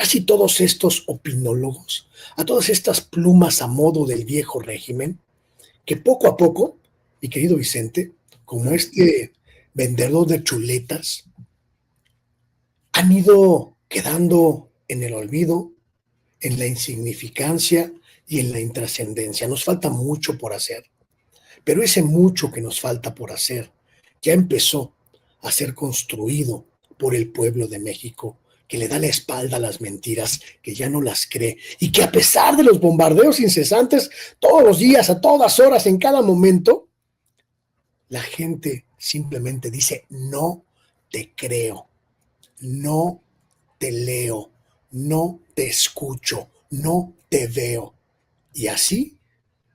casi todos estos opinólogos, a todas estas plumas a modo del viejo régimen, que poco a poco, mi querido Vicente, como este vendedor de chuletas, han ido quedando en el olvido, en la insignificancia y en la intrascendencia. Nos falta mucho por hacer, pero ese mucho que nos falta por hacer ya empezó a ser construido por el pueblo de México, que le da la espalda a las mentiras, que ya no las cree y que a pesar de los bombardeos incesantes, todos los días, a todas horas, en cada momento, la gente simplemente dice: no te creo, no te leo, no te escucho, no te veo. Y así,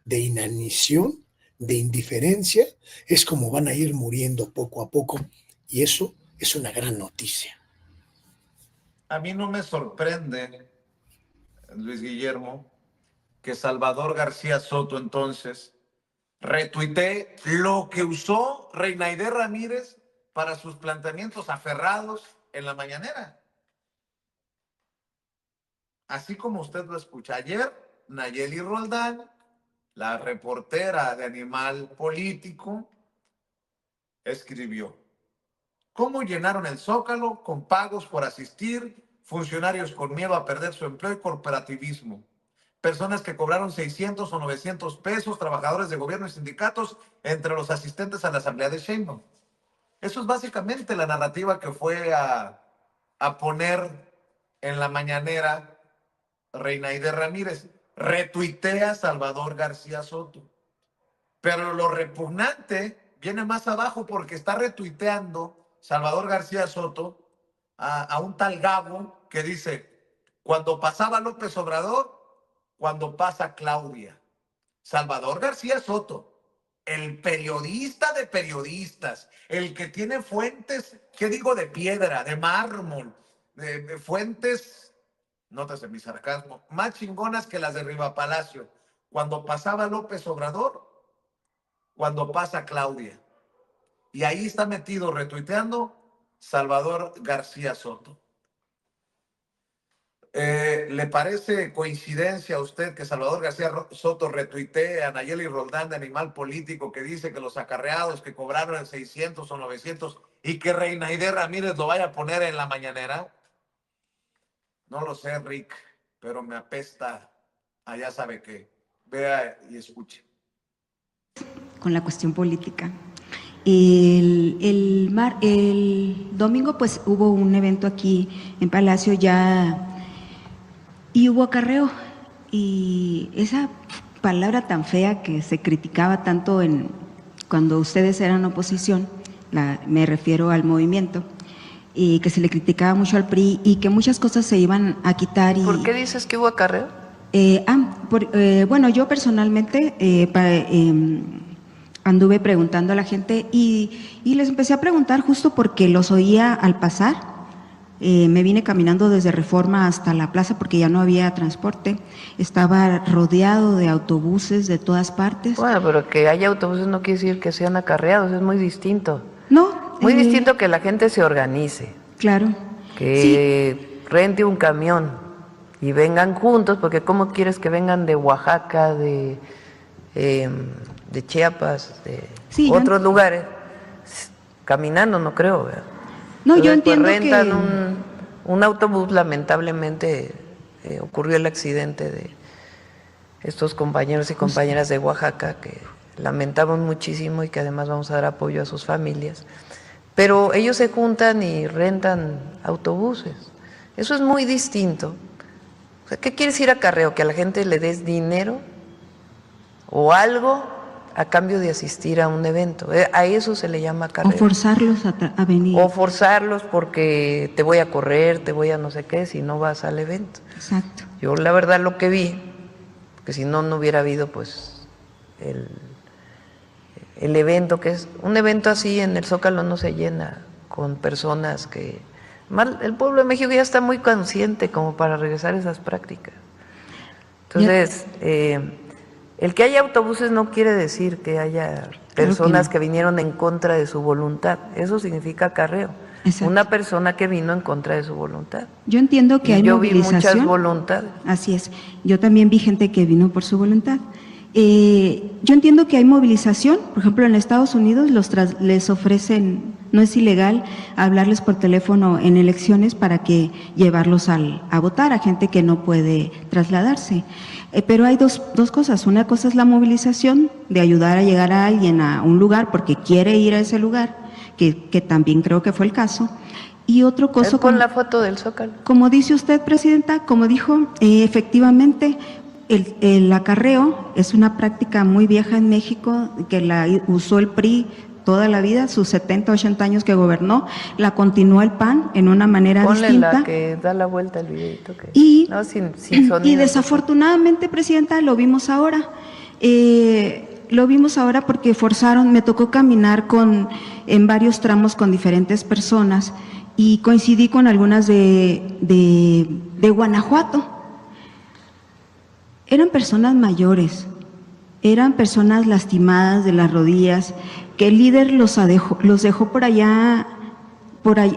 de inanición, de indiferencia, es como van a ir muriendo poco a poco, y eso es una gran noticia. A mí no me sorprende, Luis Guillermo, que Salvador García Soto entonces retuitee lo que usó Reinaide Ramírez para sus planteamientos aferrados en la mañanera. Así como usted lo escucha. Ayer, Nayeli Roldán, la reportera de Animal Político, escribió: ¿cómo llenaron el Zócalo con pagos por asistir, funcionarios con miedo a perder su empleo y corporativismo? Personas que cobraron 600 o 900 pesos, trabajadores de gobierno y sindicatos, entre los asistentes a la asamblea de Sheinbaum. Eso es básicamente la narrativa que fue a poner en la mañanera Reinaide Ramírez. Retuitea a Salvador García Soto. Pero lo repugnante viene más abajo, porque está retuiteando Salvador García Soto a un tal Gabo que dice: cuando pasaba López Obrador, cuando pasa Claudia. Salvador García Soto, el periodista de periodistas, el que tiene fuentes, ¿qué digo?, de piedra, de mármol, de fuentes, nótese mi sarcasmo, más chingonas que las de Riva Palacio. Cuando pasaba López Obrador, cuando pasa Claudia. Y ahí está metido retuiteando Salvador García Soto. ¿Le parece coincidencia a usted que Salvador García Soto retuitee a Nayeli Roldán de Animal Político, que dice que los acarreados que cobraron 600 o 900 y que Reinaide Ramírez lo vaya a poner en la mañanera? No lo sé, Rick, pero me apesta a ya sabe qué. Vea y escuche. Con la cuestión política. El domingo pues hubo un evento aquí en Palacio ya y hubo acarreo, y esa palabra tan fea que se criticaba tanto cuando ustedes eran oposición, me refiero al movimiento, y que se le criticaba mucho al PRI y que muchas cosas se iban a quitar. ¿Por qué dices que hubo acarreo? Bueno, yo personalmente anduve preguntando a la gente y les empecé a preguntar justo porque los oía al pasar. Me vine caminando desde Reforma hasta la plaza porque ya no había transporte. Estaba rodeado de autobuses de todas partes. Bueno, pero que haya autobuses no quiere decir que sean acarreados, es muy distinto. No. Muy distinto que la gente se organice. Claro. Que rente un camión y vengan juntos, porque ¿cómo quieres que vengan de Oaxaca, de Chiapas, de otros lugares? Caminando no creo, ¿verdad? No, entonces, yo entiendo pues rentan que un autobús. Lamentablemente ocurrió el accidente de estos compañeros y compañeras de Oaxaca, que lamentamos muchísimo y que además vamos a dar apoyo a sus familias. Pero ellos se juntan y rentan autobuses. Eso es muy distinto. O sea, ¿qué quiere decir acarreo? ¿Que a la gente le des dinero o algo a cambio de asistir a un evento? A eso se le llama acarreo. O forzarlos a venir. O forzarlos porque te voy a correr, te voy a no sé qué, si no vas al evento. Exacto. Yo la verdad lo que vi, que si no, no hubiera habido pues el evento, que es un evento así en el Zócalo no se llena con personas que... el pueblo de México ya está muy consciente como para regresar a esas prácticas. Entonces, el que haya autobuses no quiere decir que haya personas que vinieron en contra de su voluntad. Eso significa acarreo. Exacto. una persona que vino en contra de su voluntad. Yo entiendo que Y hay yo vi movilización. muchas voluntades. Así es. Yo también vi gente que vino por su voluntad. Yo entiendo que hay movilización. Por ejemplo, en Estados Unidos les ofrecen, no es ilegal, hablarles por teléfono en elecciones para que llevarlos a votar a gente que no puede trasladarse. Pero hay dos cosas. Una cosa es la movilización, de ayudar a llegar a alguien a un lugar porque quiere ir a ese lugar, que también creo que fue el caso. Y otro cosa, Pon la foto del Zócalo. como dice usted, Presidenta, como dijo, efectivamente, el acarreo es una práctica muy vieja en México, que la usó el PRI toda la vida, sus 70, 80 años que gobernó, la continuó el PAN en una manera Ponle distinta. la que da la vuelta al videito. No, sin sonido. Y desafortunadamente, Presidenta, lo vimos ahora. Lo vimos ahora porque me tocó caminar en varios tramos con diferentes personas y coincidí con algunas de Guanajuato. Eran personas mayores, eran personas lastimadas de las rodillas, que el líder los dejó por allá,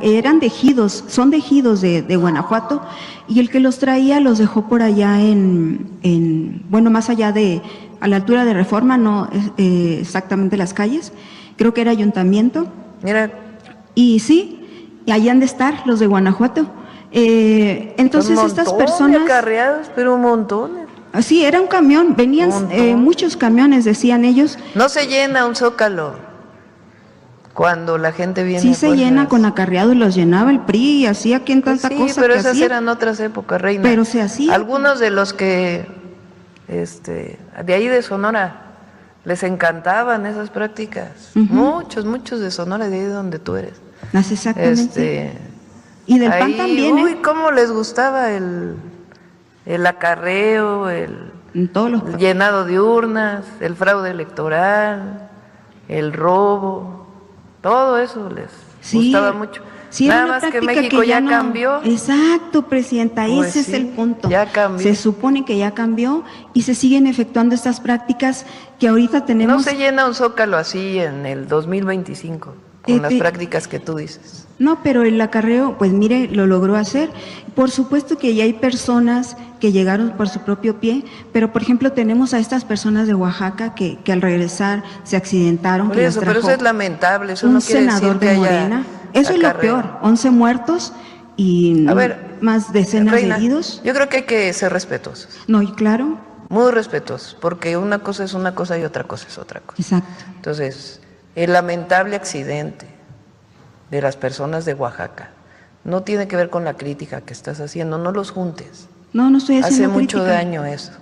eran de ejidos, son de ejidos de Guanajuato, y el que los traía los dejó por allá bueno, más allá a la altura de Reforma, no exactamente las calles, creo que era Ayuntamiento. Mira. Y sí, y ahí han de estar los de Guanajuato. Entonces estas personas… acarreados, pero un montón. Sí, era un camión, venían muchos camiones, decían ellos. No se llena un Zócalo cuando la gente viene. Sí se llena con acarreados, los llenaba el PRI y hacía quien tanta sí, cosa pero que esas hacía. eran otras épocas, Reina. Pero se hacía. Algunos de los que, de ahí de Sonora, les encantaban esas prácticas. Muchos de Sonora, de ahí donde tú eres. Exactamente. Y del PAN también, Uy, cómo les gustaba el acarreo, el llenado de urnas, el fraude electoral, el robo, todo eso les gustaba mucho. Sí, nada más que México ya cambió. Exacto, Presidenta, Pues ese es el punto. Ya cambió. Se supone que ya cambió y se siguen efectuando estas prácticas que ahorita tenemos. No se llena un Zócalo así en el 2025 con las prácticas que tú dices. No, pero el acarreo, pues mire, lo logró hacer. Por supuesto que ya hay personas que llegaron por su propio pie, pero por ejemplo tenemos a estas personas de Oaxaca que al regresar se accidentaron. Por que eso, pero eso es lamentable, eso un no quiere senador decir que de haya Morena. Eso acarreo. es lo peor, 11 muertos y más decenas Reina, de heridos. Yo creo que hay que ser respetuosos. No, y claro. Muy respetuosos, porque una cosa es una cosa y otra cosa es otra cosa. Exacto. Entonces, el lamentable accidente de las personas de Oaxaca no tiene que ver con la crítica que estás haciendo, no los juntes. No estoy haciendo Hace mucho crítica. daño eso,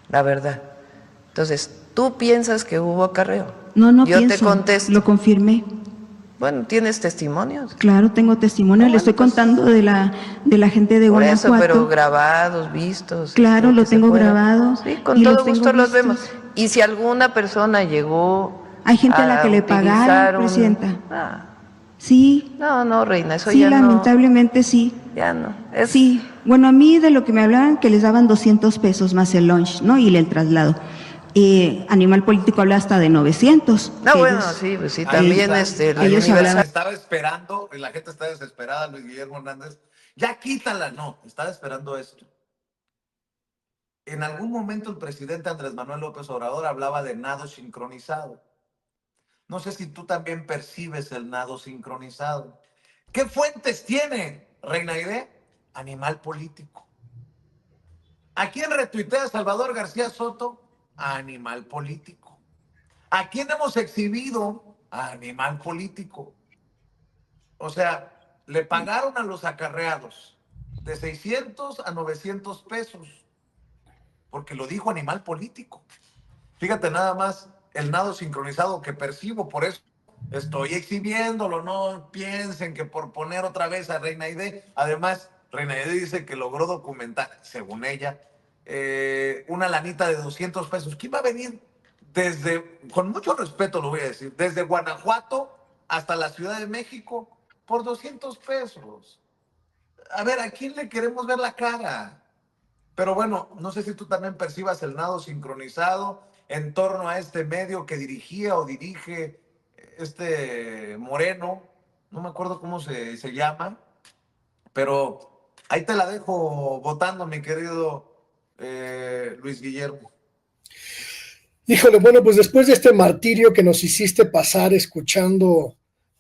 la verdad. Entonces, ¿tú piensas que hubo acarreo? No Yo pienso, te contesto. lo confirmé. Bueno, ¿tienes testimonios? Claro, tengo testimonio, le estoy contando de la gente de Por Guanajuato. eso, pero grabados, vistos. Claro, lo tengo grabado. Sí, con todo gusto los vemos. Y si alguna persona llegó hay gente a la que le pagaron, Presidenta. Sí. No, Reina, eso sí, ya no. Sí, lamentablemente sí. Ya no. Sí, bueno, a mí de lo que me hablaban que les daban 200 pesos más el lunch, ¿no? Y el traslado. Animal Político habla hasta de 900. No, bueno, sí, pues sí, también ellos hablaban. Estaba esperando, y la gente está desesperada, Luis Guillermo Hernández. Ya quítala, no, estaba esperando esto. En algún momento el presidente Andrés Manuel López Obrador hablaba de nado sincronizado. No sé si tú también percibes el nado sincronizado. ¿Qué fuentes tiene, Reina Aide? Animal Político. ¿A quién retuitea Salvador García Soto? A Animal Político. ¿A quién hemos exhibido? A Animal Político. O sea, le pagaron a los acarreados de 600 a 900 pesos, porque lo dijo Animal Político. Fíjate nada más el nado sincronizado que percibo, por eso estoy exhibiéndolo, no piensen que por poner otra vez a Reina Aide. Además, Reina Aide dice que logró documentar, según ella, una lanita de 200 pesos. ¿Quién va a venir con mucho respeto lo voy a decir, desde Guanajuato hasta la Ciudad de México por 200 pesos? A ver, ¿a quién le queremos ver la cara? Pero bueno, no sé si tú también percibas el nado sincronizado en torno a este medio que dirigía o dirige Moreno, no me acuerdo cómo se llama, pero ahí te la dejo votando, mi querido Luis Guillermo. Híjole, bueno, pues después de este martirio que nos hiciste pasar escuchando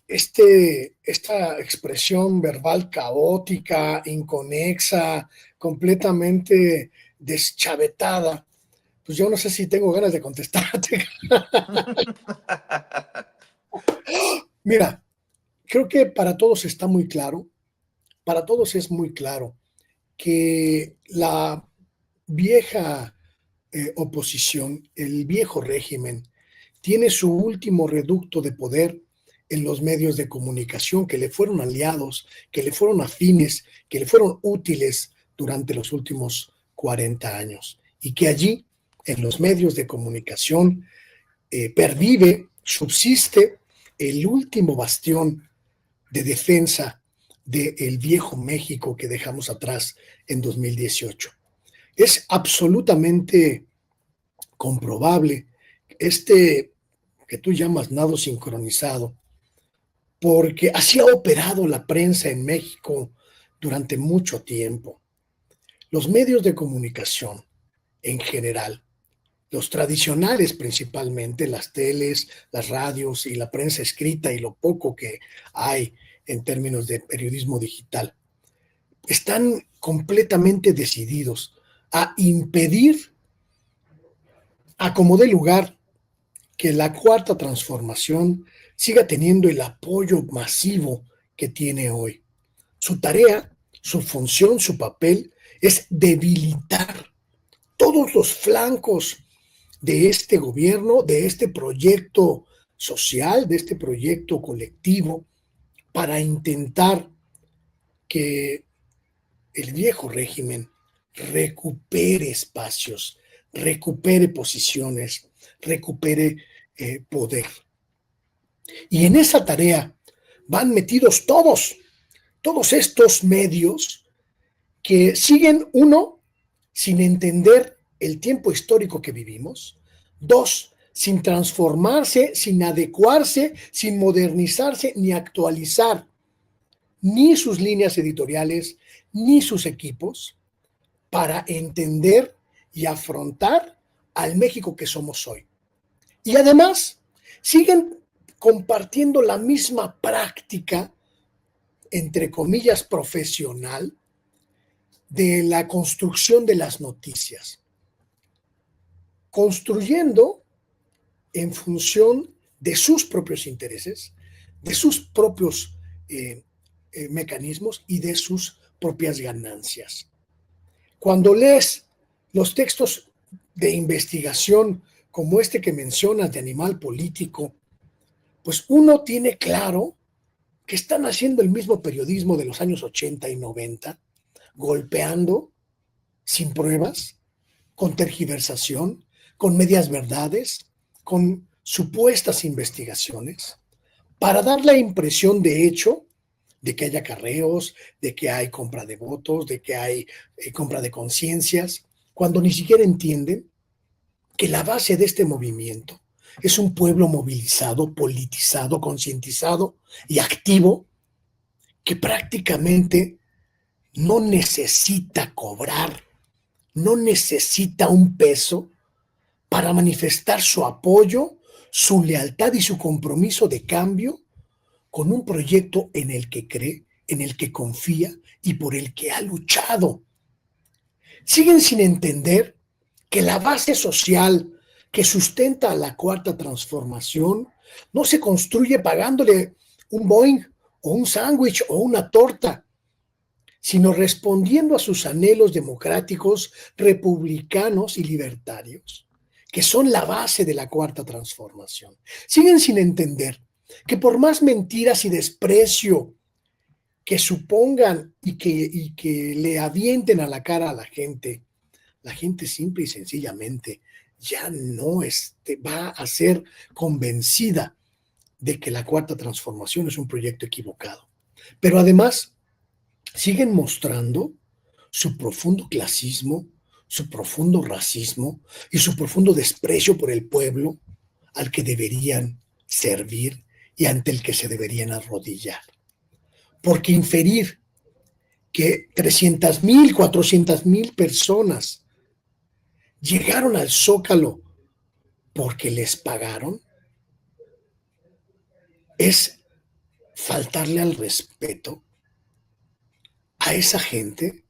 esta expresión verbal caótica, inconexa, completamente deschavetada, pues yo no sé si tengo ganas de contestarte. Mira, creo que para todos está muy claro, para todos es muy claro que la vieja oposición, el viejo régimen, tiene su último reducto de poder en los medios de comunicación que le fueron aliados, que le fueron afines, que le fueron útiles durante los últimos 40 años. Y que allí, en los medios de comunicación, pervive, subsiste el último bastión de defensa del viejo México que dejamos atrás en 2018. Es absolutamente comprobable que tú llamas nado sincronizado, porque así ha operado la prensa en México durante mucho tiempo. Los medios de comunicación en general, los tradicionales principalmente, las teles, las radios y la prensa escrita y lo poco que hay en términos de periodismo digital, están completamente decididos a impedir, a como dé lugar, que la cuarta transformación siga teniendo el apoyo masivo que tiene hoy. Su tarea, su función, su papel es debilitar todos los flancos de este gobierno, de este proyecto social, de este proyecto colectivo, para intentar que el viejo régimen recupere espacios, recupere posiciones, recupere poder. Y en esa tarea van metidos todos estos medios que siguen, uno, sin entender el tiempo histórico que vivimos, dos, sin transformarse, sin adecuarse, sin modernizarse ni actualizar ni sus líneas editoriales, ni sus equipos, para entender y afrontar al México que somos hoy. Y además, siguen compartiendo la misma práctica, entre comillas, profesional, de la construcción de las noticias, construyendo en función de sus propios intereses, de sus propios mecanismos y de sus propias ganancias. Cuando lees los textos de investigación como este que mencionas de Animal Político, pues uno tiene claro que están haciendo el mismo periodismo de los años 80 y 90, golpeando sin pruebas, con tergiversación, con medias verdades, con supuestas investigaciones, para dar la impresión de hecho de que hay acarreos, de que hay compra de votos, de que hay compra de conciencias, cuando ni siquiera entienden que la base de este movimiento es un pueblo movilizado, politizado, concientizado y activo, que prácticamente no necesita cobrar, no necesita un peso para manifestar su apoyo, su lealtad y su compromiso de cambio con un proyecto en el que cree, en el que confía y por el que ha luchado. Siguen sin entender que la base social que sustenta a la cuarta transformación no se construye pagándole un Boeing o un sándwich o una torta, sino respondiendo a sus anhelos democráticos, republicanos y libertarios, que son la base de la cuarta transformación. Siguen sin entender que por más mentiras y desprecio que supongan y que le avienten a la cara a la gente simple y sencillamente ya no va a ser convencida de que la cuarta transformación es un proyecto equivocado. Pero además siguen mostrando su profundo clasismo, su profundo racismo y su profundo desprecio por el pueblo al que deberían servir y ante el que se deberían arrodillar. Porque inferir que 300,000, 400,000 personas llegaron al Zócalo porque les pagaron es faltarle al respeto a esa gente